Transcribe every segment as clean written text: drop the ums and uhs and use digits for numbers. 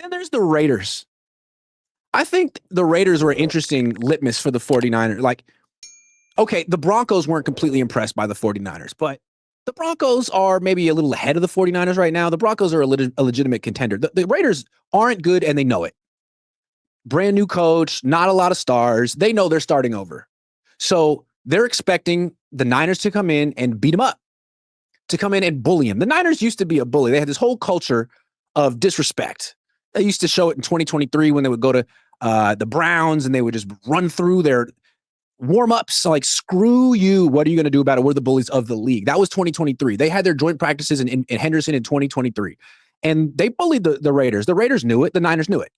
Then there's the Raiders. I think the Raiders were an interesting litmus for the 49ers. Like, okay, the Broncos weren't completely impressed by the 49ers, but the Broncos are maybe a little ahead of the 49ers right now. The Broncos are a legitimate contender. The Raiders aren't good, and they know it. Brand new coach, not a lot of stars. They know they're starting over. So they're expecting the Niners to come in and beat them up, to come in and bully them. The Niners used to be a bully. They had this whole culture of disrespect. They used to show it in 2023 when they would go to the Browns and they would just run through their warm-ups like, screw you. What are you going to do about it? We're the bullies of the league. That was 2023. They had their joint practices in Henderson in 2023. And they bullied the Raiders. The Raiders knew it. The Niners knew it.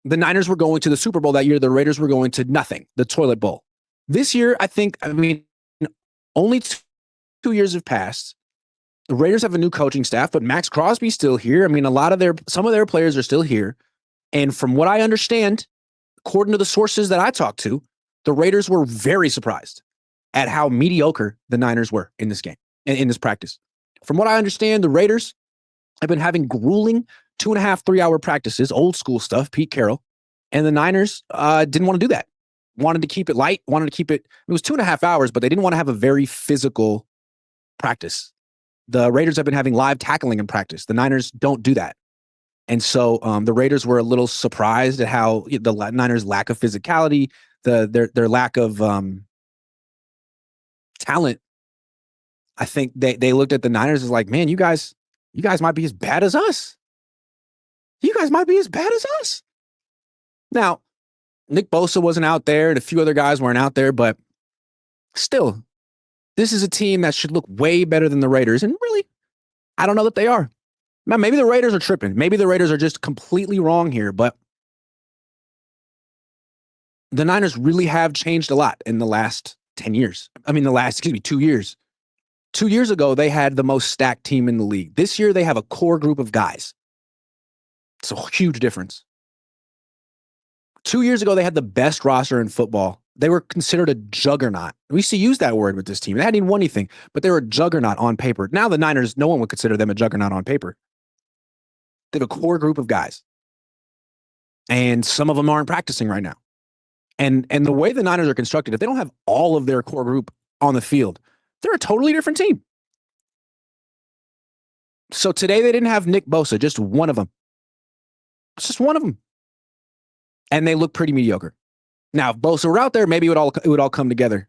The Niners were going to the Super Bowl that year. The Raiders were going to nothing, the toilet bowl. This year, only 2 years have passed. The Raiders have a new coaching staff, but Max Crosby's still here. I mean, some of their players are still here. And from what I understand, according to the sources that I talked to, the Raiders were very surprised at how mediocre the Niners were in this game, in this practice. From what I understand, the Raiders have been having grueling 2.5, 3-hour practices, old school stuff, Pete Carroll, and the Niners didn't want to do that. Wanted to keep it light, it was 2.5 hours, but they didn't want to have a very physical practice. The Raiders have been having live tackling in practice. The Niners don't do that. And so the Raiders were a little surprised at how the Niners' lack of physicality, their lack of talent. I think they looked at the Niners as like, man, you guys might be as bad as us. You guys might be as bad as us. Now, Nick Bosa wasn't out there and a few other guys weren't out there, but still, this is a team that should look way better than the Raiders. And really, I don't know that they are. Now, maybe the Raiders are tripping. Maybe the Raiders are just completely wrong here, but the Niners really have changed a lot in the last 10 years. 2 years. 2 years ago, they had the most stacked team in the league. This year, they have a core group of guys. It's a huge difference. 2 years ago, they had the best roster in football. They were considered a juggernaut. We used to use that word with this team. They hadn't even won anything, but they were a juggernaut on paper. Now the Niners, no one would consider them a juggernaut on paper. They have a core group of guys. And some of them aren't practicing right now. And the way the Niners are constructed, if they don't have all of their core group on the field, they're a totally different team. So today they didn't have Nick Bosa, just one of them. It's just one of them. And they look pretty mediocre. Now, if Bosa were out there, maybe it would all come together.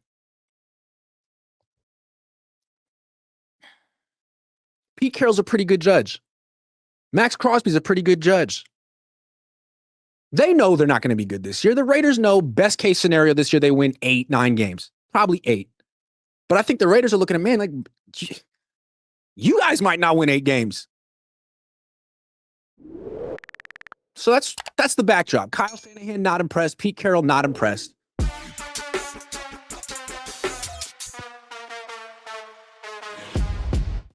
Pete Carroll's a pretty good judge. Max Crosby's a pretty good judge. They know they're not going to be good this year. The Raiders know best case scenario this year, they win 8, 9 games. Probably 8. But I think the Raiders are looking at, man, like, you guys might not win 8 games. So that's the backdrop. Kyle Shanahan, not impressed. Pete Carroll, not impressed.